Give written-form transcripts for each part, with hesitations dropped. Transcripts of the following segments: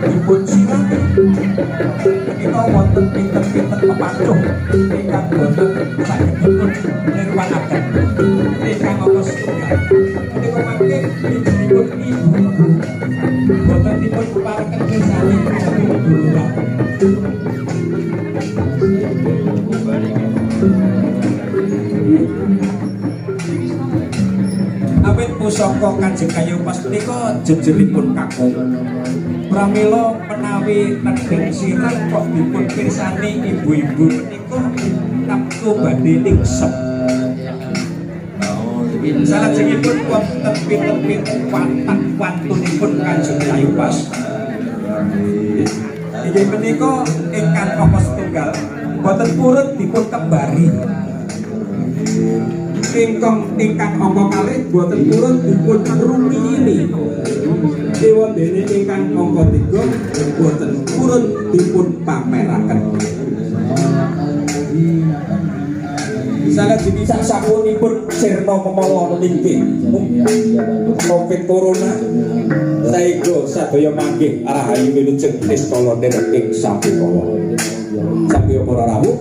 Dipun silang kita wonten pinter-pinter pepacuh ingkang boten sagedipun nirwanaken ingkang apa setunggal menika mangke dijipun ibu boten dipun pareken pirsani saking dulurah awit pusaka Kanjeng Kayupas menika jejeripun kakung pramila menawi nedheng sirah kok dipun pirsani ibu-ibu menika nafsu badhe ningsep. Salajengipun wonten pinten-pinten watak wantunipun Kanjeng Kayupas. Inggih menika ingkang apa setunggal boten purut dipun kembari. Ingkang angka kalih boten purun dipun rumiyini. Dewa dene ingkang angka 3 boten purun dipun pameraken. Salajengipun sapunipun sirna memala ningkih Covid corona saéga sadaya manggih rahayu wilujeng nistala ing sampikala. Sampya para rawuh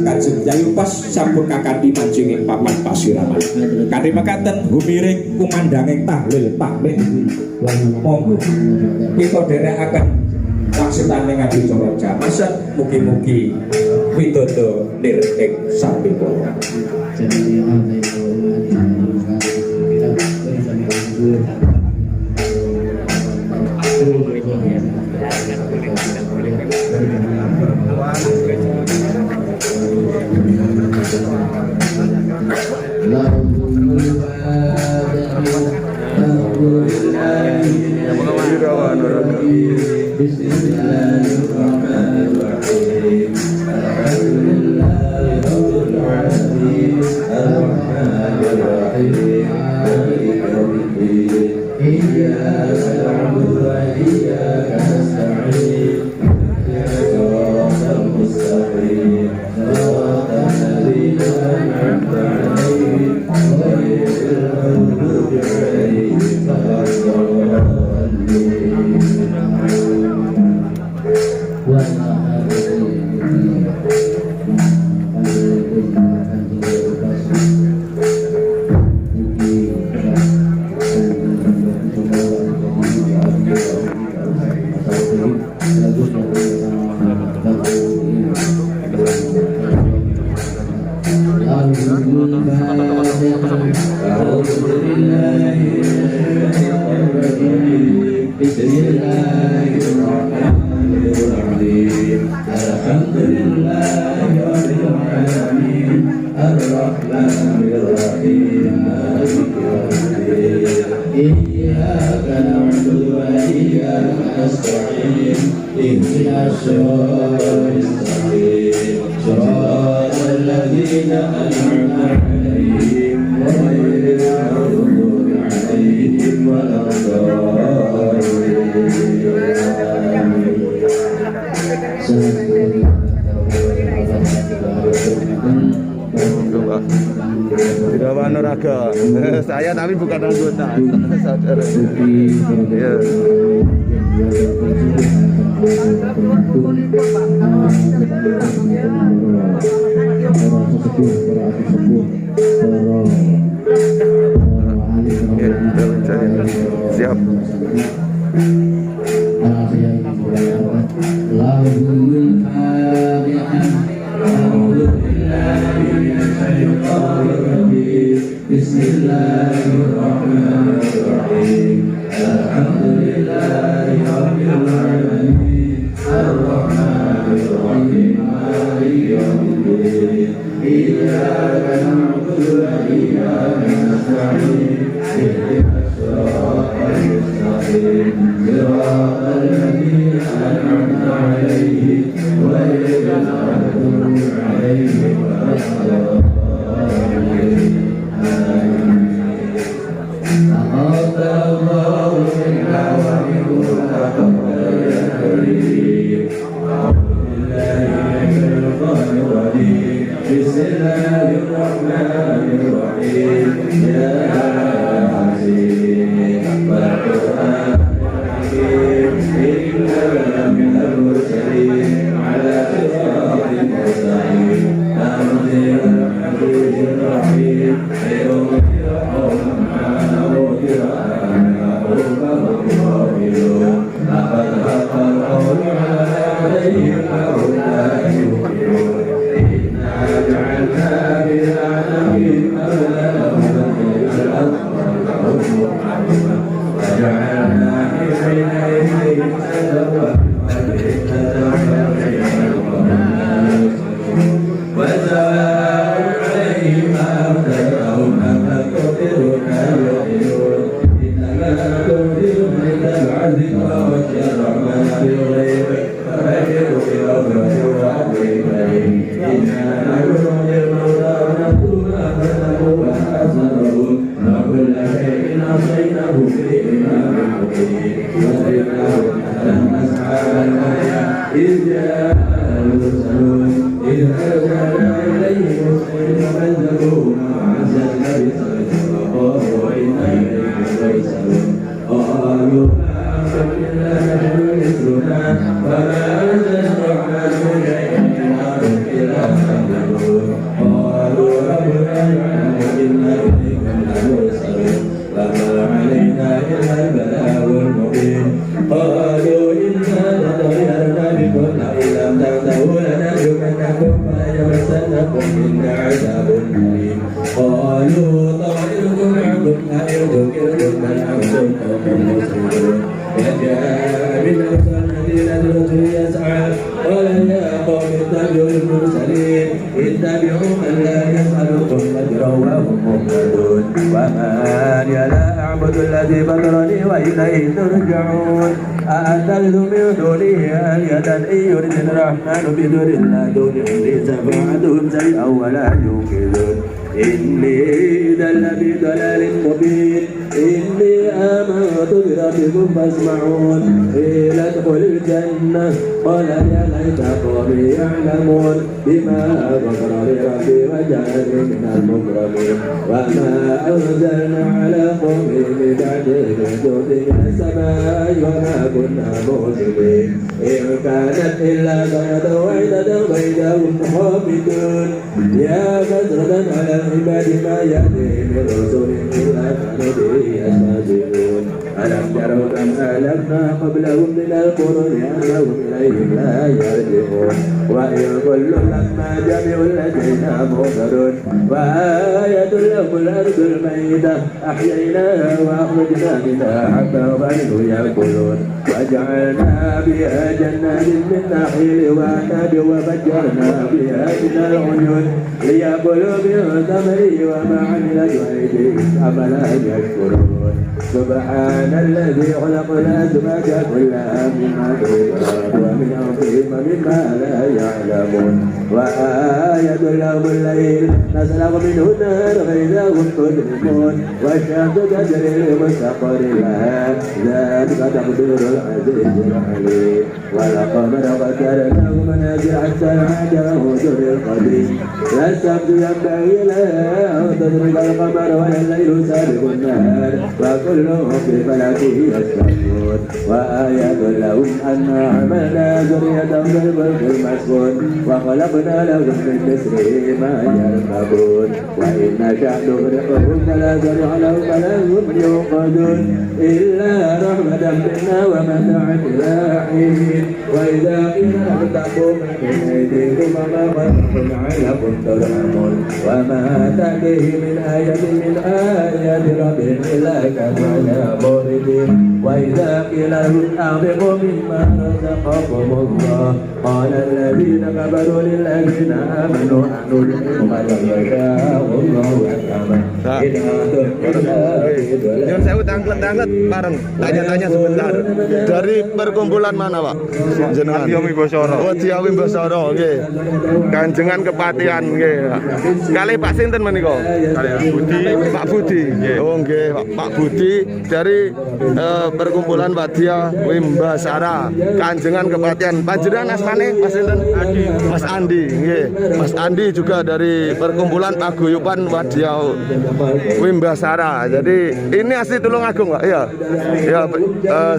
Kanjeng Kayupas sampun kakandhi manjing ing papan pasiraman. Kanthi mekaten humiring kumandhanging tahlil takbir. Monggo kita dherekaken laksananing adicara jamaah mugi-mugi widodo lir ing sampikala. Saya tapi bukan anggota, saudara. Ya. Siap. Bismillahirrahmanirrahim. Alhamdulillahirabbil alamin. Arrahmanirrahim. Maliki yaumiddin. Iyyaka na'budu Nah, Nyun sewu tanglet bareng. Tanya-tanya sebentar. Dari perkumpulan mana, Pak? Jenengan. Adi Wimbasara. Oh, Adi Wimbasara, nggih. Kanjengan Kepatihan nggih. Kali Pak sinten menika? Budi. Pak Budi. Oh, nggih, Pak Budi dari perkumpulan Wadia Wimbasara. Kanjengan Kepatihan. Panjenengan asmane Mas sinten? Andi. Mas Andi, nggih. Mas Andi juga dari perkumpulan paguyuban Wadia Wimbasara. Jadi ini asli Tulungagung, Pak. Iya. Ya,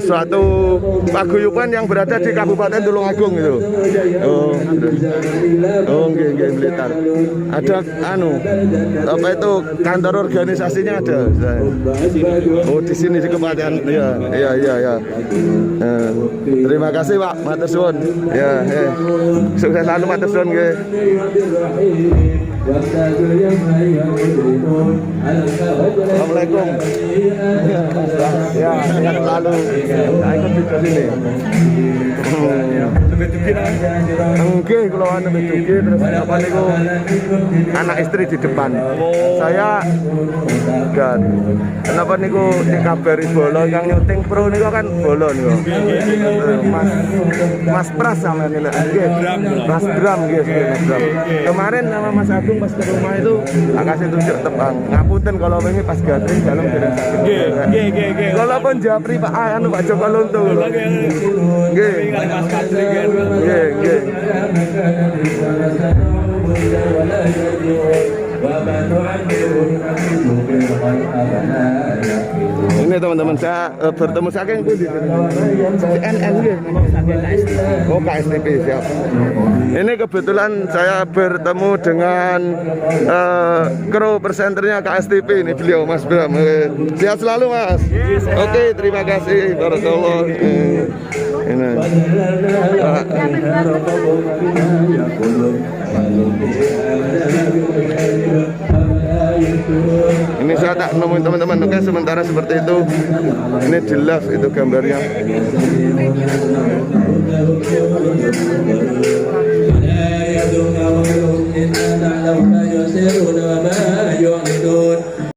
suatu paguyuban yang berada di Kabupaten Tulungagung itu. Oh. Oh, nggih, Blitar. Ada apa itu kantor organisasinya ada. Oh, di sini di Kepatihan. Iya. Terima kasih, Pak. Matur suwun. Ya, sukses selalu matur suwun nggih. Assalamualaikum. Ya, sehat selalu. Saya ikut video sini. Oke, kalau anu betuki terus apa niku anak istri di depan. Saya dan kenapa niku dikabari bola yang nyuting pro niku kan bola niku. Mas Pras sama ini lah. Mas Bram nggih, Mas Bram. Kemarin sama Mas Agung pas ke rumah itu tak kasih tunjuk tebang. Ngapunten kalau ini pas gathering dalam dereng sakit. Nggih. Kalau pun japri Pak anu Pak Joko Lonto. Nggih. Nggih. Ini teman-teman saya bertemu saking pundi? CNN nggih. Oh, KSTP siap. Ini kebetulan saya bertemu dengan kru presenternya KSTP ini beliau Mas Bram. Sehat selalu Mas. Oke, terima kasih. Barakallah. Ini. Ini saya tak nemuin teman-teman. Oke, sementara seperti itu. Ini di live itu gambarnya.